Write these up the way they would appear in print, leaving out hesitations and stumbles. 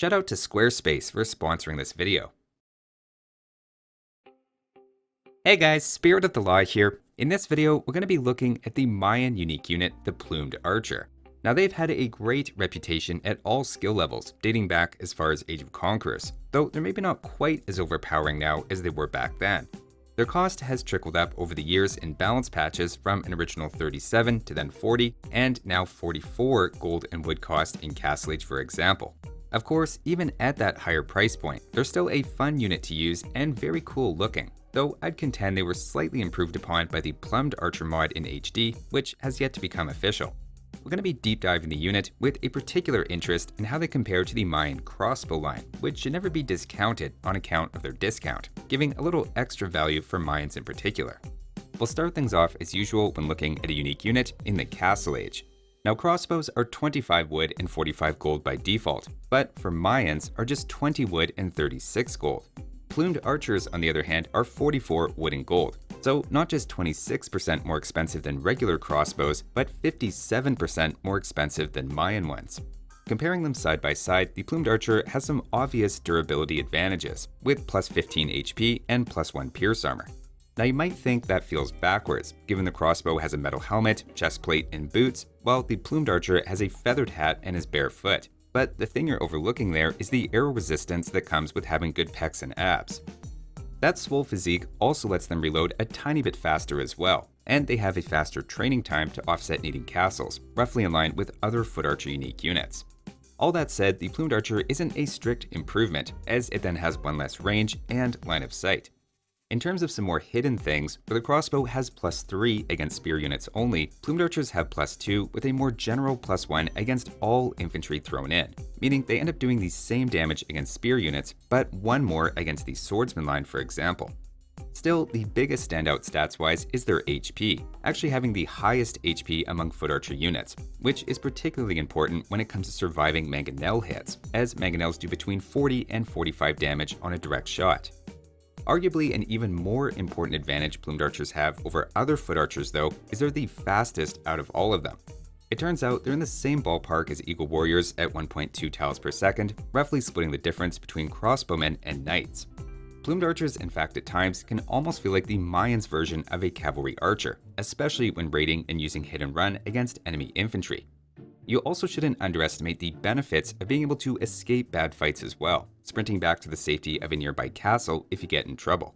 Shout out to Squarespace for sponsoring this video. Hey guys, Spirit of the Law here. In this video, we're going to be looking at the Mayan unique unit, the Plumed Archer. Now they've had a great reputation at all skill levels, dating back as far as Age of Conquerors, though they're maybe not quite as overpowering now as they were back then. Their cost has trickled up over the years in balance patches from an original 37 to then 40, and now 44 gold and wood cost in Castle Age, for example. Of course, even at that higher price point, they're still a fun unit to use and very cool looking, though I'd contend they were slightly improved upon by the Plumed Archer mod in HD, which has yet to become official. We're going to be deep diving the unit with a particular interest in how they compare to the Mayan Crossbow line, which should never be discounted on account of their discount, giving a little extra value for Mayans in particular. We'll start things off as usual when looking at a unique unit in the Castle Age. Now crossbows are 25 wood and 45 gold by default, but for Mayans are just 20 wood and 36 gold. Plumed Archers, on the other hand, are 44 wood and gold, so not just 26% more expensive than regular crossbows, but 57% more expensive than Mayan ones. Comparing them side by side, the Plumed Archer has some obvious durability advantages, with plus 15 HP and plus 1 pierce armor. Now you might think that feels backwards, given the crossbow has a metal helmet, chest plate, and boots, while the Plumed Archer has a feathered hat and is barefoot. But the thing you're overlooking there is the arrow resistance that comes with having good pecs and abs. That swole physique also lets them reload a tiny bit faster as well, and they have a faster training time to offset needing castles, roughly in line with other foot archer unique units. All that said, the Plumed Archer isn't a strict improvement, as it then has one less range and line of sight. In terms of some more hidden things, where the crossbow has plus 3 against spear units only, Plumed Archers have plus 2 with a more general plus 1 against all infantry thrown in, meaning they end up doing the same damage against spear units, but 1 more against the swordsman line, for example. Still, the biggest standout stats-wise is their HP, actually having the highest HP among foot archer units, which is particularly important when it comes to surviving mangonel hits, as mangonels do between 40 and 45 damage on a direct shot. Arguably an even more important advantage Plumed Archers have over other foot archers though is they're the fastest out of all of them. It turns out they're in the same ballpark as Eagle Warriors at 1.2 tiles per second, roughly splitting the difference between crossbowmen and knights. Plumed Archers, in fact, at times can almost feel like the Mayans' version of a cavalry archer, especially when raiding and using hit and run against enemy infantry. You also shouldn't underestimate the benefits of being able to escape bad fights as well, sprinting back to the safety of a nearby castle if you get in trouble.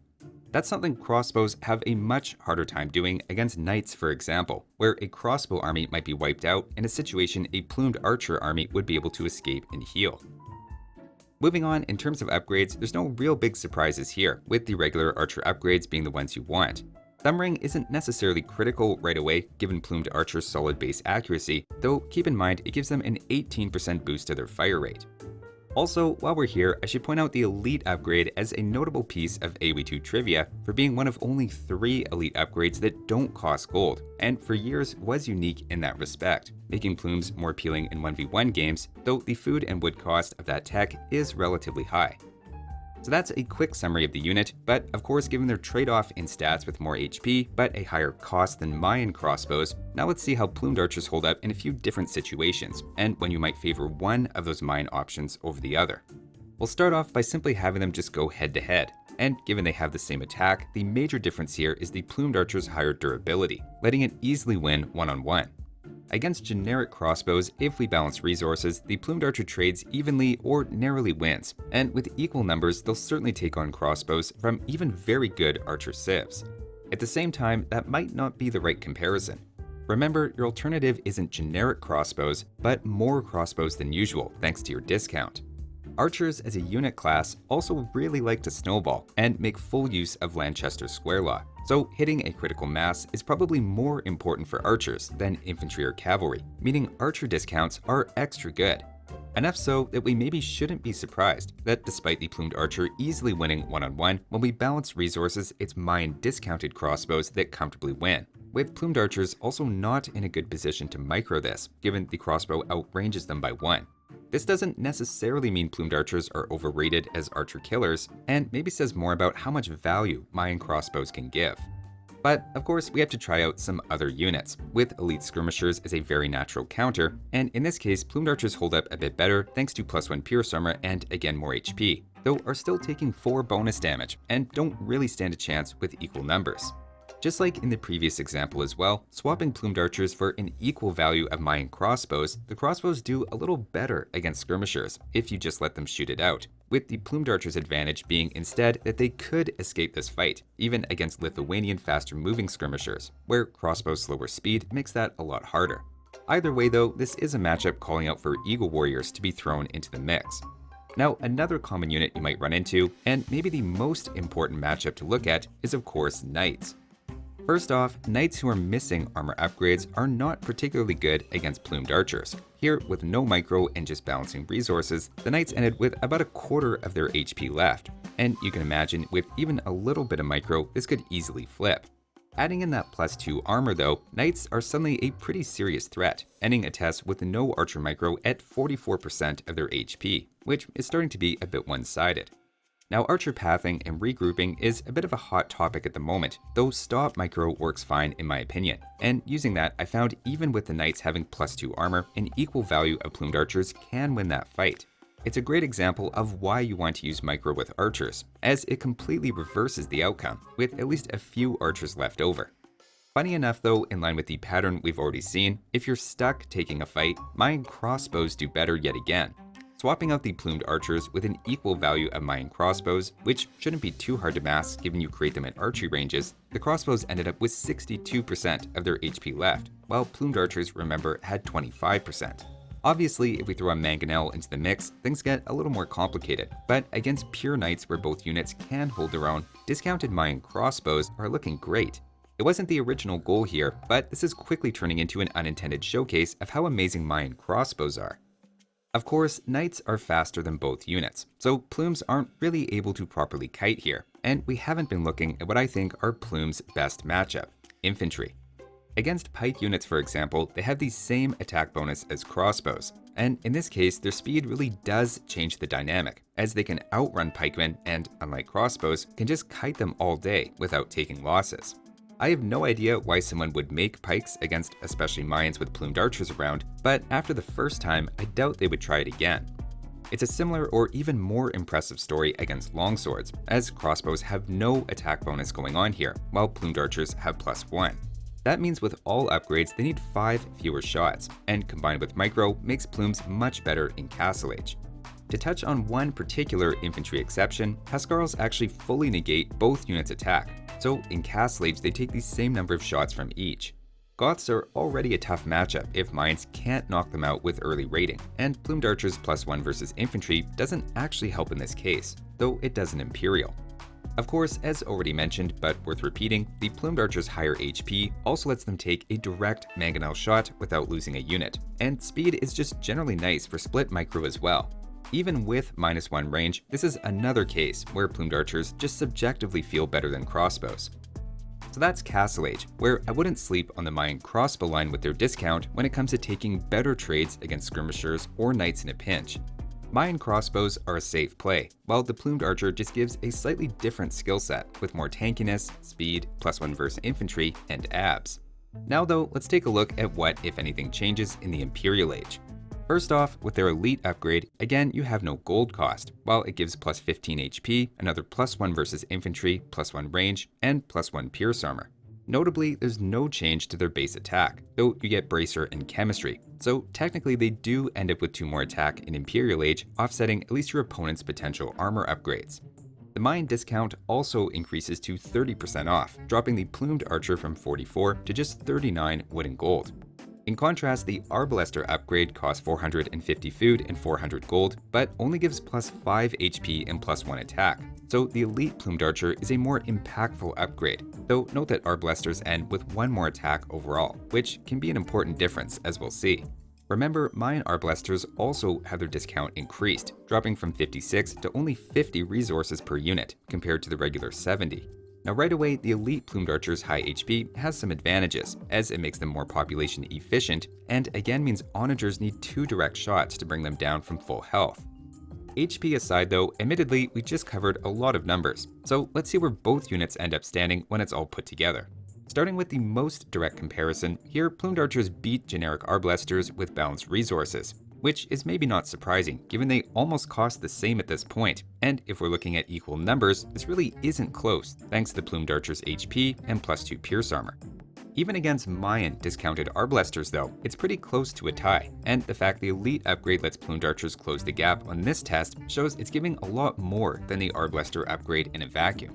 That's something crossbows have a much harder time doing against knights, for example, where a crossbow army might be wiped out in a situation a Plumed Archer army would be able to escape and heal. Moving on, in terms of upgrades, there's no real big surprises here, with the regular archer upgrades being the ones you want. Thumbring isn't necessarily critical right away given Plumed Archer's solid base accuracy, though keep in mind it gives them an 18% boost to their fire rate. Also, while we're here, I should point out the Elite upgrade as a notable piece of AoE2 trivia for being one of only 3 Elite upgrades that don't cost gold, and for years was unique in that respect, making plumes more appealing in 1v1 games, though the food and wood cost of that tech is relatively high. So that's a quick summary of the unit, but of course given their trade-off in stats with more HP but a higher cost than Mayan crossbows, now let's see how Plumed Archers hold up in a few different situations, and when you might favor one of those Mayan options over the other. We'll start off by simply having them just go head to head, and given they have the same attack, the major difference here is the Plumed Archer's higher durability, letting it easily win one-on-one. Against generic crossbows, if we balance resources, the Plumed Archer trades evenly or narrowly wins, and with equal numbers they'll certainly take on crossbows from even very good archer civs. At the same time, that might not be the right comparison. Remember, your alternative isn't generic crossbows, but more crossbows than usual thanks to your discount. Archers as a unit class also really like to snowball and make full use of Lanchester's square law, so hitting a critical mass is probably more important for archers than infantry or cavalry, meaning archer discounts are extra good. Enough so that we maybe shouldn't be surprised that despite the Plumed Archer easily winning one-on-one, when we balance resources, it's Mayan discounted crossbows that comfortably win, with Plumed Archers also not in a good position to micro this, given the crossbow outranges them by 1. This doesn't necessarily mean Plumed Archers are overrated as archer killers, and maybe says more about how much value Mayan crossbows can give. But of course, we have to try out some other units, with elite skirmishers as a very natural counter, and in this case, Plumed Archers hold up a bit better thanks to +1 Pierce Armor and again more HP, though are still taking 4 bonus damage and don't really stand a chance with equal numbers. Just like in the previous example as well, swapping Plumed Archers for an equal value of Mayan crossbows, the crossbows do a little better against skirmishers if you just let them shoot it out, with the Plumed Archers' advantage being instead that they could escape this fight, even against Lithuanian faster moving skirmishers, where crossbow slower speed makes that a lot harder. Either way though, this is a matchup calling out for Eagle Warriors to be thrown into the mix. Now, another common unit you might run into, and maybe the most important matchup to look at, is of course Knights. First off, Knights who are missing armor upgrades are not particularly good against Plumed Archers. Here, with no micro and just balancing resources, the Knights ended with about a quarter of their HP left, and you can imagine with even a little bit of micro, this could easily flip. Adding in that +2 armor though, Knights are suddenly a pretty serious threat, ending a test with no archer micro at 44% of their HP, which is starting to be a bit one-sided. Now, archer pathing and regrouping is a bit of a hot topic at the moment, though stop micro works fine in my opinion, and using that I found even with the Knights having +2 armor, an equal value of Plumed Archers can win that fight. It's a great example of why you want to use micro with archers, as it completely reverses the outcome, with at least a few archers left over. Funny enough though, in line with the pattern we've already seen, if you're stuck taking a fight, Mayan crossbows do better yet again. Swapping out the Plumed Archers with an equal value of Mayan crossbows, which shouldn't be too hard to mask given you create them at archery ranges, the crossbows ended up with 62% of their HP left, while Plumed Archers, remember, had 25%. Obviously, if we throw a Mangonel into the mix, things get a little more complicated, but against pure Knights where both units can hold their own, discounted Mayan crossbows are looking great. It wasn't the original goal here, but this is quickly turning into an unintended showcase of how amazing Mayan crossbows are. Of course, Knights are faster than both units, so Plumes aren't really able to properly kite here, and we haven't been looking at what I think are Plume's best matchup, Infantry. Against pike units, for example, they have the same attack bonus as crossbows, and in this case, their speed really does change the dynamic, as they can outrun pikemen and, unlike crossbows, can just kite them all day without taking losses. I have no idea why someone would make pikes against especially Mayans with Plumed Archers around, but after the first time, I doubt they would try it again. It's a similar or even more impressive story against longswords, as crossbows have no attack bonus going on here, while Plumed Archers have +1. That means with all upgrades, they need 5 fewer shots, and combined with micro, makes Plumes much better in Castle Age. To touch on one particular infantry exception, Huskarls actually fully negate both units' attack, so in Castle Age they take the same number of shots from each. Goths are already a tough matchup if Mayans can't knock them out with early raiding, and Plumed Archers +1 versus infantry doesn't actually help in this case, though it does in Imperial. Of course, as already mentioned, but worth repeating, the Plumed Archer's higher HP also lets them take a direct Mangonel shot without losing a unit, and speed is just generally nice for split micro as well. Even with -1 range, this is another case where Plumed Archers just subjectively feel better than crossbows. So that's Castle Age, where I wouldn't sleep on the Mayan crossbow line with their discount when it comes to taking better trades against skirmishers or Knights in a pinch. Mayan crossbows are a safe play, while the Plumed Archer just gives a slightly different skill set with more tankiness, speed, +1 versus infantry, and abs. Now though, let's take a look at what, if anything, changes in the Imperial Age. First off, with their elite upgrade, again you have no gold cost, while it gives +15 HP, another +1 versus infantry, +1 range, and +1 pierce armor. Notably, there's no change to their base attack, though you get bracer and chemistry, so technically they do end up with 2 more attack in Imperial Age, offsetting at least your opponent's potential armor upgrades. The Mayan discount also increases to 30% off, dropping the Plumed Archer from 44 to just 39 wood and gold. In contrast, the Arbalester upgrade costs 450 food and 400 gold, but only gives +5 HP and +1 attack, so the Elite Plumed Archer is a more impactful upgrade, though note that Arbalesters end with 1 more attack overall, which can be an important difference as we'll see. Remember, Mayan Arbalesters also have their discount increased, dropping from 56 to only 50 resources per unit, compared to the regular 70. Now right away, the Elite Plumed Archer's high HP has some advantages, as it makes them more population efficient, and again means onagers need 2 direct shots to bring them down from full health. HP aside though, admittedly we just covered a lot of numbers, so let's see where both units end up standing when it's all put together. Starting with the most direct comparison, here Plumed Archers beat generic Arbalesters with balanced resources, which is maybe not surprising given they almost cost the same at this point, and if we're looking at equal numbers, this really isn't close thanks to the Plumed Archers' HP and +2 Pierce Armor. Even against Mayan discounted Arbalesters though, it's pretty close to a tie, and the fact the Elite upgrade lets Plumed Archers close the gap on this test shows it's giving a lot more than the Arbalester upgrade in a vacuum.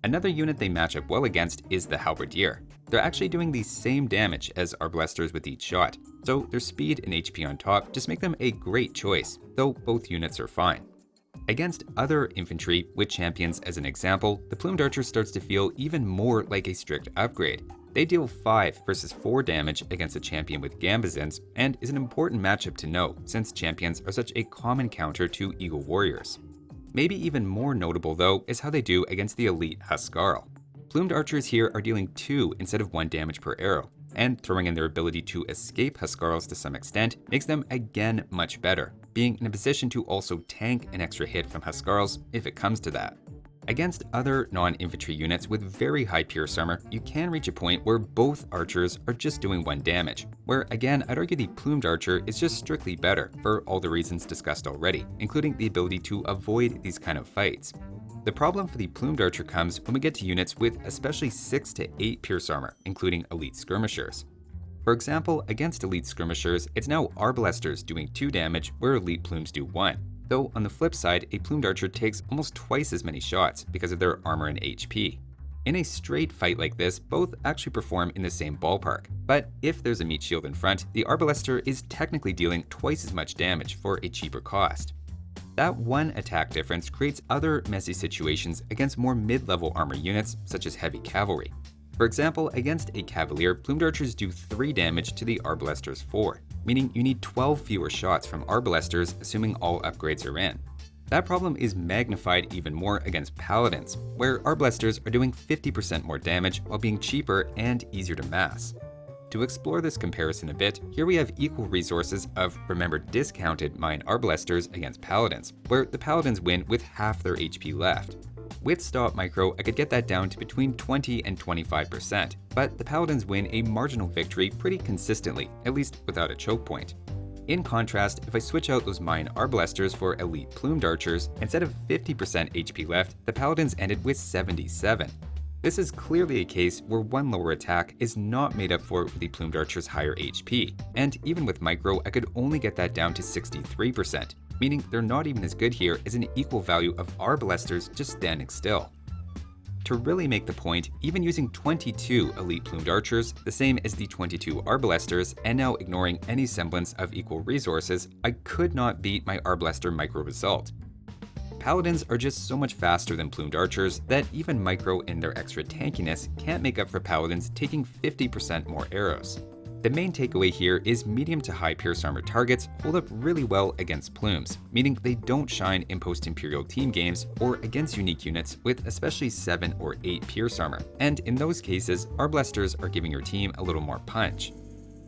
Another unit they match up well against is the Halberdier. They're actually doing the same damage as Arbalesters with each shot, so their speed and HP on top just make them a great choice, though both units are fine. Against other infantry, with champions as an example, the Plumed Archer starts to feel even more like a strict upgrade. They deal 5 versus 4 damage against a champion with Gambazins, and is an important matchup to know since champions are such a common counter to Eagle Warriors. Maybe even more notable though is how they do against the Elite Huskarl. Plumed Archers here are dealing 2 instead of 1 damage per arrow, and throwing in their ability to escape Huskarls to some extent makes them again much better, being in a position to also tank an extra hit from Huskarls if it comes to that. Against other non-infantry units with very high Pierce Armor, you can reach a point where both archers are just doing 1 damage, where again I'd argue the Plumed Archer is just strictly better for all the reasons discussed already, including the ability to avoid these kind of fights. The problem for the Plumed Archer comes when we get to units with especially 6 to 8 Pierce Armor, including Elite Skirmishers. For example, against Elite Skirmishers, it's now Arbalesters doing 2 damage where Elite Plumes do 1. Though on the flip side, a Plumed Archer takes almost twice as many shots because of their armor and HP. In a straight fight like this, both actually perform in the same ballpark, but if there's a meat shield in front, the Arbalester is technically dealing twice as much damage for a cheaper cost. That one attack difference creates other messy situations against more mid-level armor units such as heavy cavalry. For example, against a Cavalier, Plumed Archers do 3 damage to the Arbalesters 4, meaning you need 12 fewer shots from Arbalesters assuming all upgrades are in. That problem is magnified even more against Paladins, where Arbalesters are doing 50% more damage while being cheaper and easier to mass. To explore this comparison a bit, here we have equal resources of, remember, discounted Mayan Arbalesters against Paladins, where the Paladins win with half their HP left. With Stop Micro, I could get that down to between 20 and 25%, but the Paladins win a marginal victory pretty consistently, at least without a choke point. In contrast, if I switch out those Mayan Arbalesters for Elite Plumed Archers, instead of 50% HP left, the Paladins ended with 77. This is clearly a case where one lower attack is not made up for with the Plumed Archer's higher HP, and even with Micro, I could only get that down to 63%. Meaning they're not even as good here as an equal value of Arbalesters just standing still. To really make the point, even using 22 Elite Plumed Archers, the same as the 22 Arbalesters, and now ignoring any semblance of equal resources, I could not beat my Arbalester Micro result. Paladins are just so much faster than Plumed Archers that even Micro and their extra tankiness can't make up for Paladins taking 50% more arrows. The main takeaway here is medium to high Pierce Armor targets hold up really well against Plumes, meaning they don't shine in post-Imperial team games or against unique units with especially 7 or 8 Pierce Armor, and in those cases, Arbalesters are giving your team a little more punch.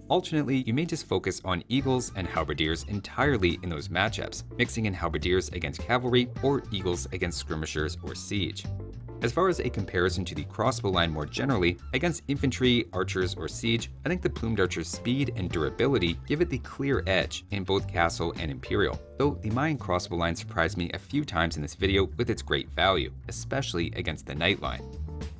Alternately, you may just focus on Eagles and Halberdiers entirely in those matchups, mixing in Halberdiers against Cavalry or Eagles against Skirmishers or Siege. As far as a comparison to the crossbow line more generally, against infantry, archers, or siege, I think the Plumed Archer's speed and durability give it the clear edge in both Castle and Imperial, though the Mayan crossbow line surprised me a few times in this video with its great value, especially against the Knight line.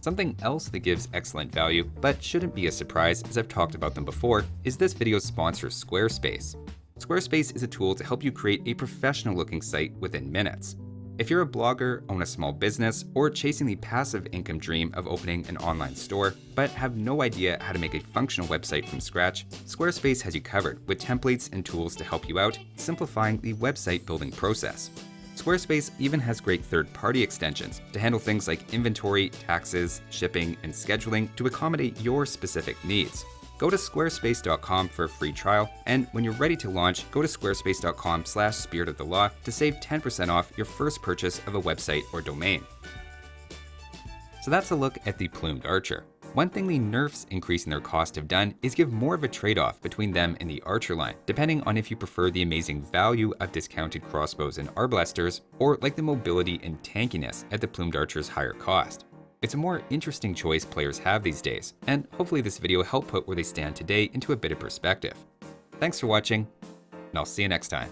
Something else that gives excellent value, but shouldn't be a surprise as I've talked about them before, is this video's sponsor, Squarespace. Squarespace is a tool to help you create a professional looking site within minutes. If you're a blogger, own a small business, or chasing the passive income dream of opening an online store, but have no idea how to make a functional website from scratch, Squarespace has you covered with templates and tools to help you out, simplifying the website building process. Squarespace even has great third-party extensions to handle things like inventory, taxes, shipping, and scheduling to accommodate your specific needs. Go to squarespace.com for a free trial, and when you're ready to launch, go to squarespace.com/spiritofthelaw to save 10% off your first purchase of a website or domain. So that's a look at the Plumed Archer. One thing the nerfs increasing their cost have done is give more of a trade-off between them and the Archer line, depending on if you prefer the amazing value of discounted crossbows and Arbalesters, or like the mobility and tankiness at the Plumed Archer's higher cost. It's a more interesting choice players have these days, and hopefully this video helped put where they stand today into a bit of perspective. Thanks for watching, and I'll see you next time.